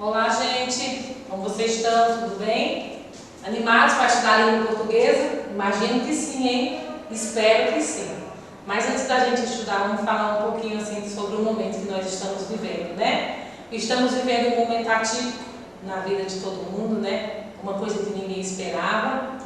Olá, gente! Como vocês estão? Tudo bem? Animados para estudar a língua portuguesa? Imagino que sim, hein? Espero que sim. Mas antes da gente estudar, vamos falar um pouquinho assim sobre o momento que nós estamos vivendo, né? Estamos vivendo um momento atípico na vida de todo mundo, né? Uma coisa que ninguém esperava,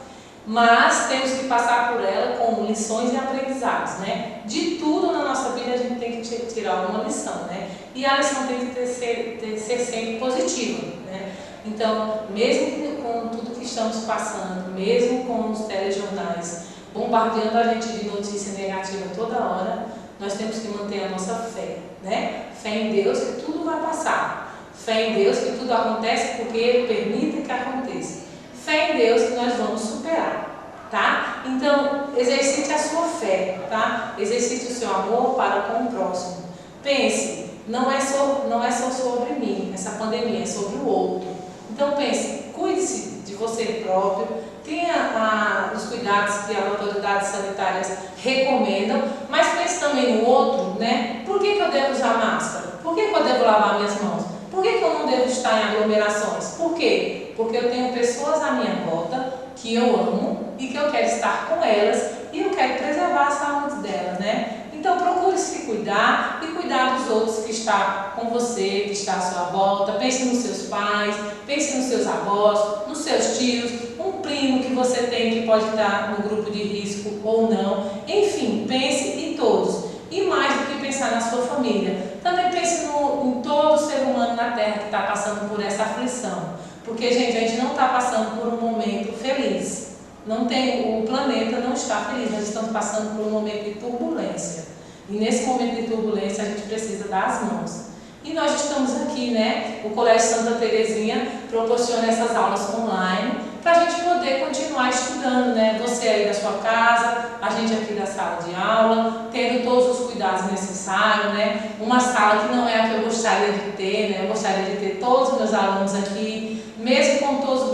mas temos que passar por ela com lições e aprendizados, né? De tudo na nossa vida a gente tem que tirar uma lição, né? E a lição tem que ser sempre positiva, né? Então, mesmo com tudo que estamos passando, mesmo com os telejornais bombardeando a gente de notícia negativa toda hora, nós temos que manter a nossa fé, né? Fé em Deus que tudo vai passar. Fé em Deus que tudo acontece porque Ele permite que aconteça. Fé em Deus que nós vamos superar, tá? Então, exercite a sua fé, tá? Exercite o seu amor para com o próximo. Pense, não é só sobre mim, essa pandemia, é sobre o outro. Então pense, cuide-se de você próprio, tenha os cuidados que as autoridades sanitárias recomendam, mas pense também no outro, né? Por que eu devo usar máscara? Por que eu devo lavar minhas mãos? Por que eu não devo estar em aglomerações? Por quê? Porque eu tenho pessoas à minha volta que eu amo e que eu quero estar com elas e eu quero preservar a saúde delas, né? Então procure se cuidar e cuidar dos outros que estão com você, que está à sua volta. Pense nos seus pais, pense nos seus avós, nos seus tios, um primo que você tem que pode estar no grupo de risco ou não. Enfim, pense em todos. E mais do que pensar na sua família, também pense em todo ser humano na Terra que está passando por essa aflição. Porque, gente, a gente não está passando por um momento feliz. O planeta não está feliz, nós estamos passando por um momento de turbulência. E nesse momento de turbulência a gente precisa dar as mãos. E nós estamos aqui, né? O Colégio Santa Terezinha proporciona essas aulas online para a gente poder continuar estudando, né? Você aí da sua casa, a gente aqui da sala de aula, tendo todos os cuidados necessários, né? Uma sala que não é a que eu gostaria de ter, né? Eu gostaria de ter todos os meus alunos aqui, mesmo com todo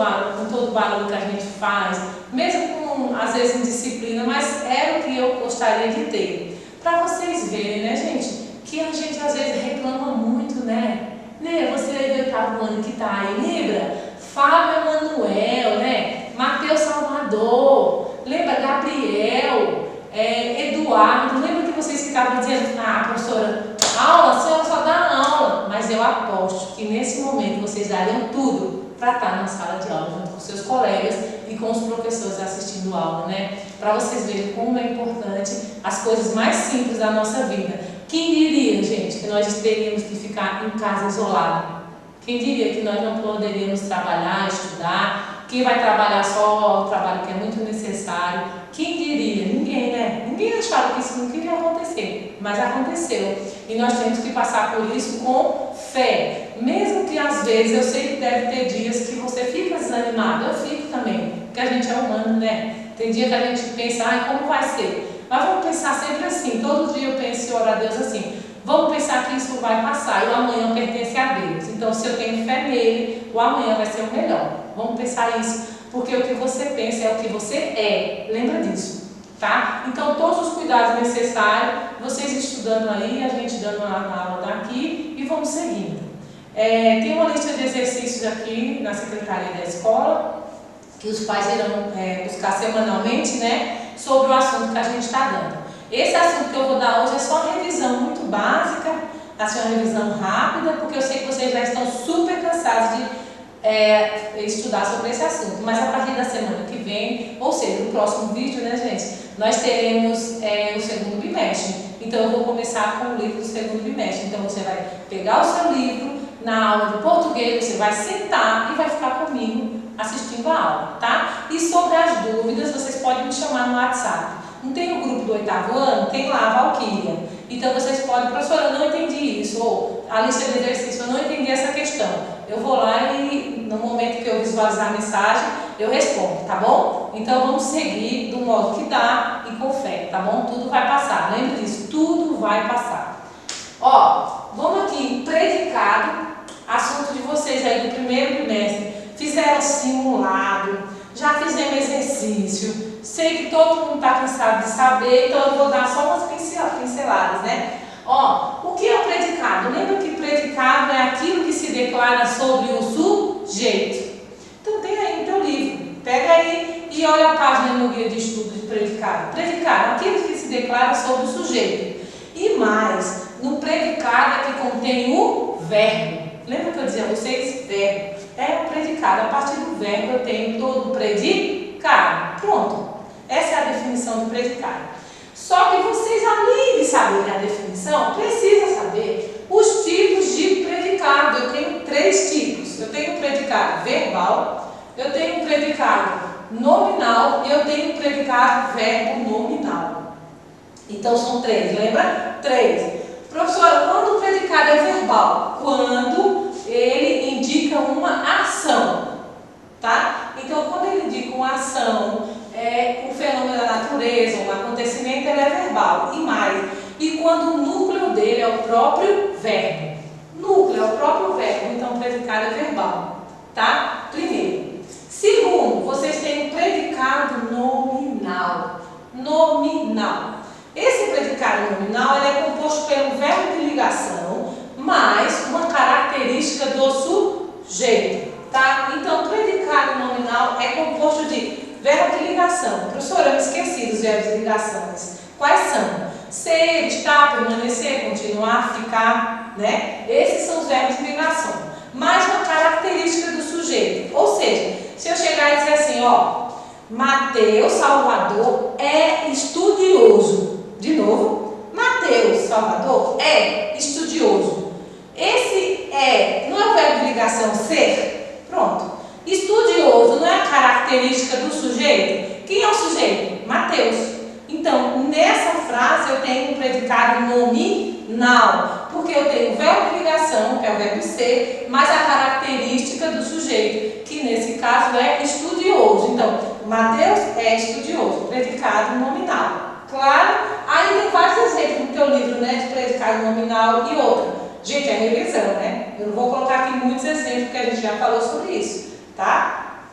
o barulho que a gente faz, mesmo com, às vezes, indisciplina, mas era o que eu gostaria de ter. Para vocês verem, né, gente, que a gente às vezes reclama muito, né? Você aí do oitavo ano que tá aí, lembra? Fábio Emanuel, né? Mateus Salvador, lembra? Gabriel, Eduardo, lembra que vocês ficavam dizendo, professora, aula, a senhora só dá aula, mas eu aposto que nesse momento vocês dariam tudo para estar na sala de aula junto com seus colegas e com os professores assistindo aula, né? Para vocês verem como é importante as coisas mais simples da nossa vida. Quem diria, gente, que nós teríamos que ficar em casa isolado? Quem diria que nós não poderíamos trabalhar, estudar? Quem vai trabalhar só o trabalho que é muito necessário? Quem diria? Ninguém, né? Ninguém achava que isso não queria acontecer, mas aconteceu. E nós temos que passar por isso com fé. Mesmo que às vezes, eu sei que deve ter dias que você fica desanimado, eu fico também, porque a gente é humano, né? Tem dia que a gente pensa, como vai ser? Mas vamos pensar sempre assim, todo dia eu penso e oro a Deus assim, vamos pensar que isso vai passar e o amanhã pertence a Deus. Então, se eu tenho fé nele, o amanhã vai ser o melhor. Vamos pensar isso, porque o que você pensa é o que você é. Lembra disso, tá? Então, todos os cuidados necessários, vocês estudando aí, a gente dando na aula daqui e vamos seguindo. Tem uma lista de exercícios aqui na secretaria da escola, que os pais irão buscar semanalmente, né? Sobre o assunto que a gente está dando. Esse assunto que eu vou dar hoje é só uma revisão muito básica, assim, uma revisão rápida, porque eu sei que vocês já estão super cansados de estudar sobre esse assunto. Mas a partir da semana que vem, ou seja, no próximo vídeo, né, gente, nós teremos o segundo bimestre. Então eu vou começar com o livro do segundo bimestre. Então você vai pegar o seu livro, na aula de português, você vai sentar e vai ficar comigo assistindo a aula, tá? E sobre as dúvidas, vocês podem me chamar no WhatsApp. Não tem o grupo do oitavo ano? Tem lá a Valquíria. Então vocês podem, professora, eu não entendi isso, ou a lista de exercícios, eu não entendi essa questão. Eu vou lá e no momento que eu visualizar a mensagem, eu respondo, tá bom? Então vamos seguir do modo que dá e com fé, tá bom? Tudo vai passar, lembre disso, tudo vai passar. Vamos aqui, predicado, assunto de vocês aí do primeiro bimestre. Fizeram simulado, já fizemos exercício, sei que todo mundo está cansado de saber, então eu vou dar só umas pinceladas, né? O que é o predicado? Lembra que predicado é aquilo que se declara sobre o sujeito. Então tem aí no teu livro. Pega aí e olha a página no guia de estudo de predicado. Predicado, aquele que se declara sobre o sujeito. E mais, no predicado é que contém o verbo. Lembra que eu dizia a vocês? Verbo. É o predicado. A partir do verbo eu tenho todo o predicado. Pronto. Essa é a definição do predicado. Só que vocês, além de saberem a definição, precisam saber os tipos de predicado. Eu tenho 3 tipos. Eu tenho o predicado verbal, eu tenho o predicado nominal e eu tenho o predicado verbo nominal. Então são 3, lembra? 3. Professora, quando o predicado é verbal? Quando ele indica uma ação, tá? Então quando ele indica uma ação, um fenômeno da natureza, um acontecimento, ele é verbal. E mais, e quando o núcleo dele é o próprio verbo. Núcleo é o próprio verbo, então o predicado é verbal, tá? Primeiro. Segundo, vocês têm o predicado nominal. Nominal. Esse predicado nominal ele é composto pelo verbo de ligação mais uma característica do sujeito, tá? Então, o predicado nominal é composto de verbo de ligação. Professora, eu me esqueci dos verbos de ligações. Quais são? Ser, estar, permanecer, continuar, ficar, né? Esses são os verbos de ligação. Mais uma característica do sujeito. Ou seja, se eu chegar e dizer assim, ó, Mateus Salvador é estudioso. De novo, Mateus Salvador é estudioso. Esse não é o verbo de ligação ser? Pronto. Estudioso não é a característica do sujeito? Quem é o sujeito? Mateus. Então, nessa frase eu tenho um predicado nominal, porque eu tenho o verbo de ligação, que é o verbo ser, mais a característica do sujeito, que nesse caso é estudioso. Então, Mateus é estudioso, predicado nominal. Claro, aí tem vários exemplos no teu livro, né, de predicado nominal e outra. Gente, é revisão, né? Eu não vou colocar aqui muitos exemplos, porque a gente já falou sobre isso, tá?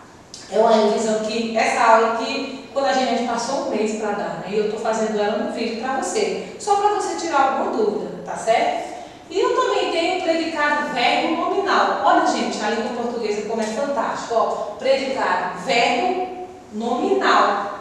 É uma revisão que, essa aula aqui, quando a gente passou um mês para dar, né? E eu estou fazendo ela no vídeo para você, só para você tirar alguma dúvida, tá certo? E eu também tenho o predicado verbo nominal. Olha, gente, a língua portuguesa como é fantástico, ó. Predicado verbo nominal.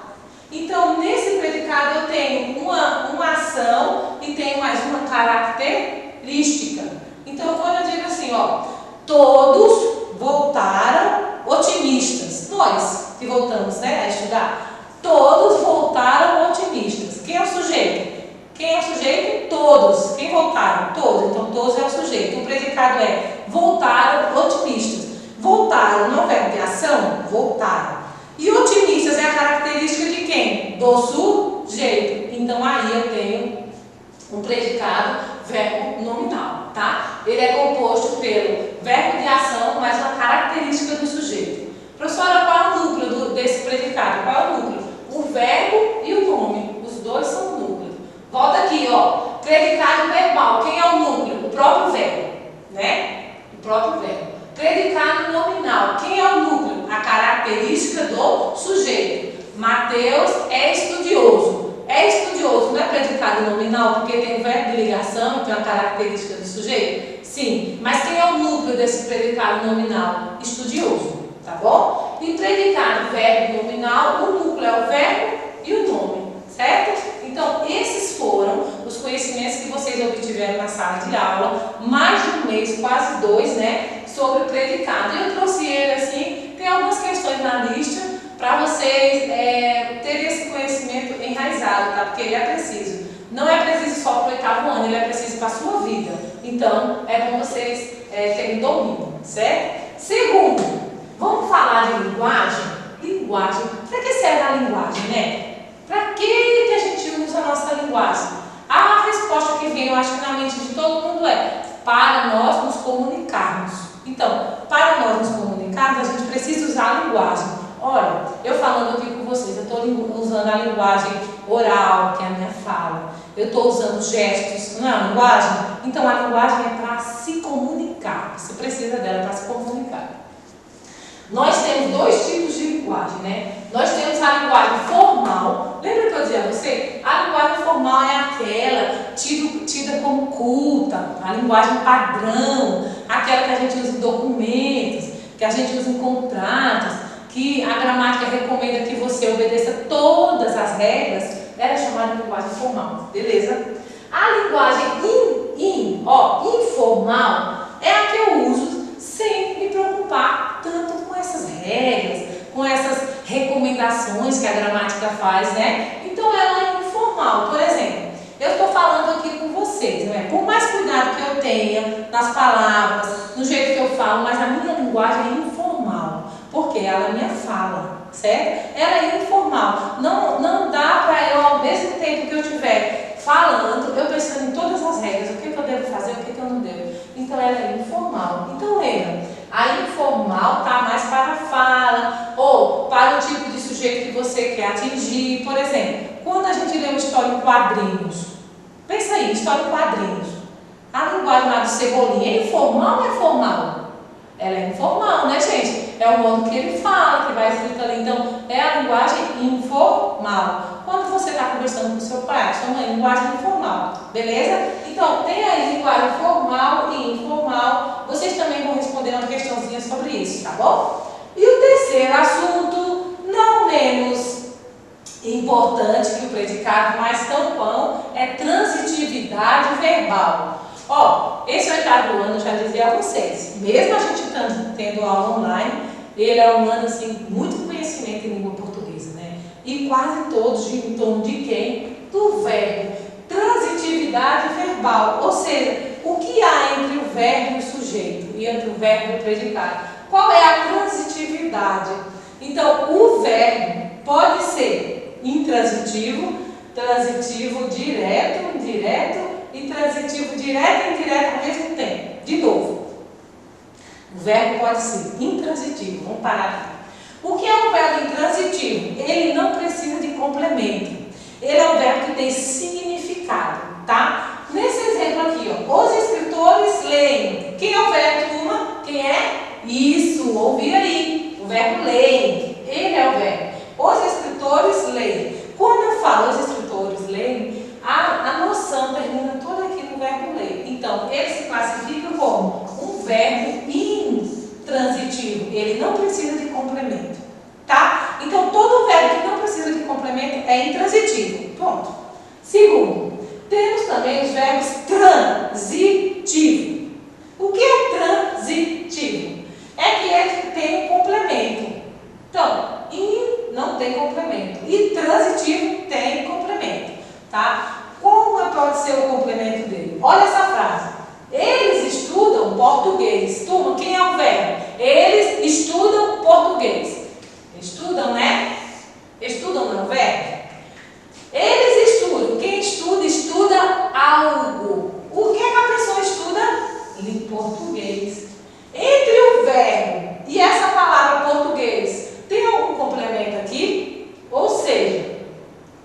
Então, nesse predicado eu tenho uma ação e tenho mais uma característica. Então, quando eu digo assim, ó, todos voltaram otimistas. Nós que voltamos, né, a estudar. Todos voltaram otimistas. Quem é o sujeito? Quem é o sujeito? Todos. Quem voltaram? Todos. Então, todos é o sujeito. O predicado é voltaram otimistas. Voltaram não é verbo de ação? Voltaram. E otimistas é a característica de quem? Do sujeito. Então, aí eu tenho um predicado verbo nominal, tá? Ele é composto pelo verbo de ação mais uma característica do sujeito. Professora, qual é o núcleo desse predicado? Qual é o núcleo? O verbo e o nome. Os dois são o núcleo. Volta aqui, ó. Predicado verbal. Quem é o núcleo? O próprio verbo, né? O próprio verbo. Predicado nominal. Quem é o núcleo? A característica do sujeito. Mateus é estudioso. É estudioso, não é predicado nominal porque tem o verbo de ligação, que é a característica do sujeito? Sim. Mas quem é o núcleo desse predicado nominal? Estudioso, tá bom? E predicado verbo nominal, o núcleo é o verbo e o nome, certo? Então, esses foram os conhecimentos que vocês obtiveram na sala de aula, mais de um mês, quase 2, né? Sobre o predicado. E eu trouxe ele assim, tem algumas questões na lista para vocês terem esse conhecimento enraizado, tá? Porque ele é preciso. Não é preciso só para o 8º ano, ele é preciso para a sua vida. Então, é bom vocês terem domínio, certo? Segundo, vamos falar de linguagem? Linguagem. Para que serve a linguagem, né? Para que a gente usa a nossa linguagem? A resposta que vem, eu acho que na mente de todo mundo é para nós nos comunicarmos. Então, para nós nos comunicarmos, a gente precisa usar a linguagem. Olha, eu falando aqui com vocês, eu estou usando a linguagem oral, que é a minha fala. Eu estou usando gestos, não é a linguagem? Então, a linguagem é para se comunicar. Você precisa dela para se comunicar. Nós temos 2 tipos de linguagem, né? Nós temos a linguagem formal. Lembra que eu dizia a você? A linguagem formal é aquela tida como culta, a linguagem padrão, aquela que a gente usa em documentos, que a gente usa em contratos, que a gramática recomenda que você obedeça todas as regras, ela é chamada de linguagem formal, beleza? A linguagem informal é a que eu uso sem me preocupar tanto com essas regras, com essas recomendações que a gramática faz, né? Então ela é informal. Por exemplo, eu estou falando aqui com vocês, não é? Por mais cuidado que eu tenha nas palavras, no jeito que eu falo, mas a minha linguagem é informal, porque ela é minha fala, certo? Ela é informal. Não dá para eu, ao mesmo tempo que eu estiver falando, eu pensando em todas as regras, o que eu devo fazer, o que eu não devo. Então ela é informal. Então lembra, a informal está mais para a fala ou para o tipo de sujeito que você quer atingir. Por exemplo, quando a gente lê uma história em quadrinhos, pensa aí, história em quadrinhos. A linguagem lá do Cebolinha é informal ou é formal? Ela é informal, né, gente? É o modo que ele fala, que vai escrito ali. Então, é a linguagem informal. Quando você está conversando com o seu pai, chama linguagem informal, beleza? Então, tem aí linguagem formal e informal. Vocês também vão responder uma questãozinha sobre isso, tá bom? E o terceiro assunto, não menos importante que o predicado, mas tampão, é transitividade verbal. Ó, esse oitavo ano, eu já dizia a vocês, mesmo a gente tendo aula online, ele é um ano assim, muito conhecimento em língua portuguesa, né? E quase todos em torno de quem? Do verbo. Transitividade verbal, ou seja, o que há entre o verbo e o sujeito, e entre o verbo e o predicado? Qual é a transitividade? Então, o verbo pode ser intransitivo, transitivo direto, indireto, e transitivo direto e indireto ao mesmo tempo. De novo, o verbo pode ser intransitivo. Vamos parar aqui. O que é um verbo intransitivo? Ele não precisa de complemento. Ele é um verbo que tem significado, tá? Nesse exemplo aqui, ó, os escritores leem. Quem é o verbo, turma? Quem é? Isso, ouvi aí. O verbo leem. Ele é o verbo. Os escritores leem. Quando eu falo os escritores leem, a noção termina toda aqui no verbo ler. Então, ele se classifica como um verbo intransitivo. Ele não precisa de complemento, tá? Então, todo verbo que não precisa de complemento é intransitivo. Pronto. Segundo, temos também os verbos transitivos. O que é transitivo? É que ele tem um complemento. Então, não tem complemento. E transitivo tem complemento. Tá? Como pode ser o complemento dele? Olha essa frase. Eles estudam português. Turma, quem é o verbo? Eles estudam português. Estudam, né? Estudam não é o verbo? Eles estudam. Quem estuda, estuda algo. O que é que a pessoa estuda? Em português. Entre o verbo e essa palavra português, tem algum complemento aqui? Ou seja,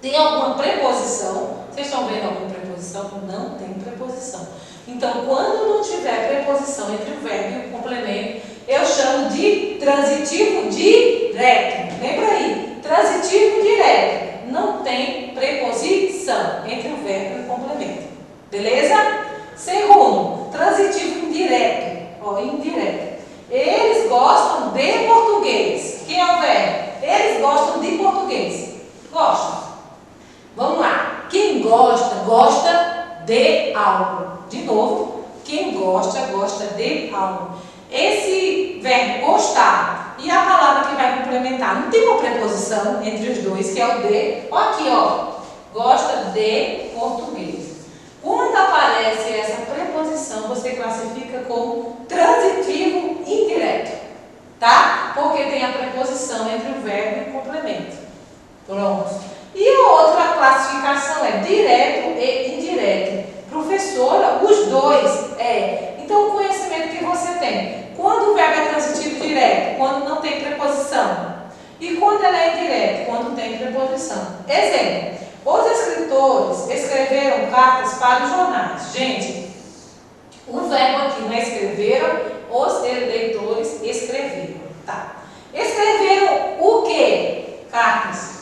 tem alguma preposição? Vocês estão vendo alguma preposição? Não tem preposição. Então, quando não tiver preposição entre o verbo e o complemento, eu chamo de transitivo direto. Lembra aí? Transitivo direto. Não tem preposição entre o verbo e o complemento. Beleza? Segundo, transitivo indireto. Ó, indireto. Eles gostam de português. Quem é o verbo? Eles gostam de português. Gostam. Vamos lá. Quem gosta, gosta de algo. De novo, quem gosta, gosta de algo. Esse verbo gostar e a palavra que vai complementar, não tem uma preposição entre os dois, que é o de. Ó aqui, ó. Gosta de português. Quando aparece essa preposição, você classifica como transitivo indireto. Tá? Porque tem a preposição entre o verbo e o complemento. Pronto. E a outra classificação é direto e indireto. Professora, os dois é. Então, o conhecimento que você tem. Quando o verbo é transitivo direto? Quando não tem preposição. E quando ele é indireto? Quando tem preposição. Exemplo. Os escritores escreveram cartas para os jornais. Gente, o verbo aqui não é escreveram, os leitores escreveram. Tá? Escreveram o quê? Cartas.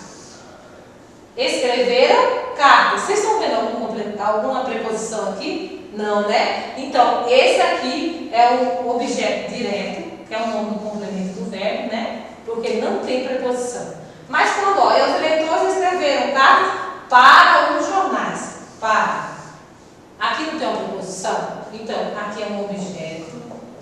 Escreveram cartas. Vocês estão vendo alguma preposição é o objeto direto, que é o nome do complemento do verbo, né? Porque não tem preposição. Mas quando, ó, os leitores escreveram cartas para os jornais. Para. Aqui não tem uma preposição? Então, aqui é um objeto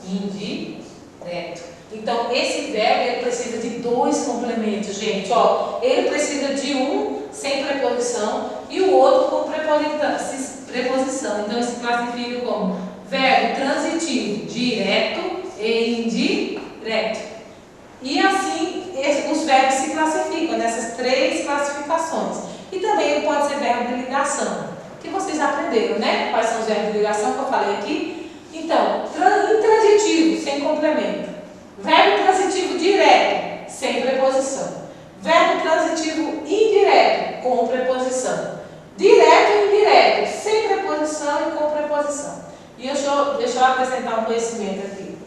indireto. Então, esse verbo ele precisa de dois complementos, gente. Ó, ele precisa de um sem preposição e o outro com preposição. Então, ele se classifica como verbo transitivo direto e indireto. E assim, os verbos se classificam nessas três classificações. E também ele pode ser verbo de ligação, que vocês aprenderam, né? Quais são os verbos de ligação que eu falei aqui? Então, intransitivo, sem complemento. Verbo transitivo direto, sem preposição. Verbo transitivo indireto, com preposição. Direto e indireto, sem preposição e com preposição. E deixa eu acrescentar um conhecimento aqui.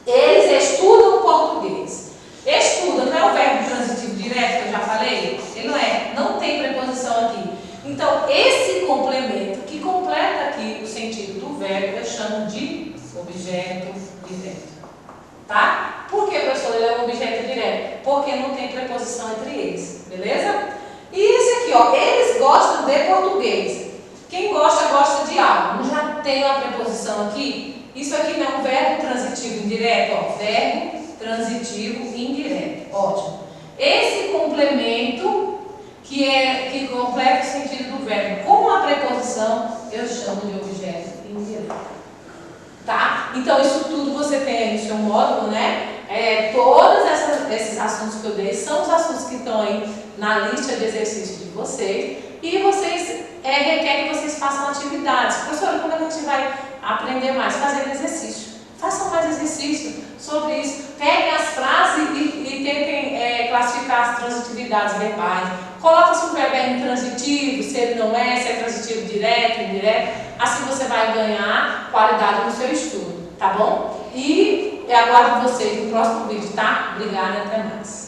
Eles estudam português. Estuda, não é o verbo transitivo direto que eu já falei? Ele não tem preposição aqui. Então, esse complemento que completa aqui o sentido do verbo, eu chamo de objeto direto. Tá? Por que, professor, ele é um objeto direto? Porque não tem preposição entre eles. Beleza? E esse aqui, ó, eles gostam de português. Quem gosta, gosta de algo. Não já tem uma preposição aqui? Isso aqui não é um verbo transitivo indireto, ó. Verbo transitivo indireto. Ótimo. Esse complemento que completa o sentido do verbo com a preposição, eu chamo de objeto indireto. Tá? Então, isso tudo você tem aí no seu módulo, né? Todos esses assuntos que eu dei são os assuntos que estão aí na lista de exercícios de vocês. E vocês requer que vocês façam atividades. Professora, quando a gente vai aprender mais? Fazendo exercício. Façam mais exercício sobre isso. Peguem as frases e tentem classificar as transitividades verbais. Coloca se o verbo é intransitivo, se ele não é, se é transitivo direto, indireto. Assim você vai ganhar qualidade no seu estudo, tá bom? E eu aguardo vocês no próximo vídeo, tá? Obrigada e até mais.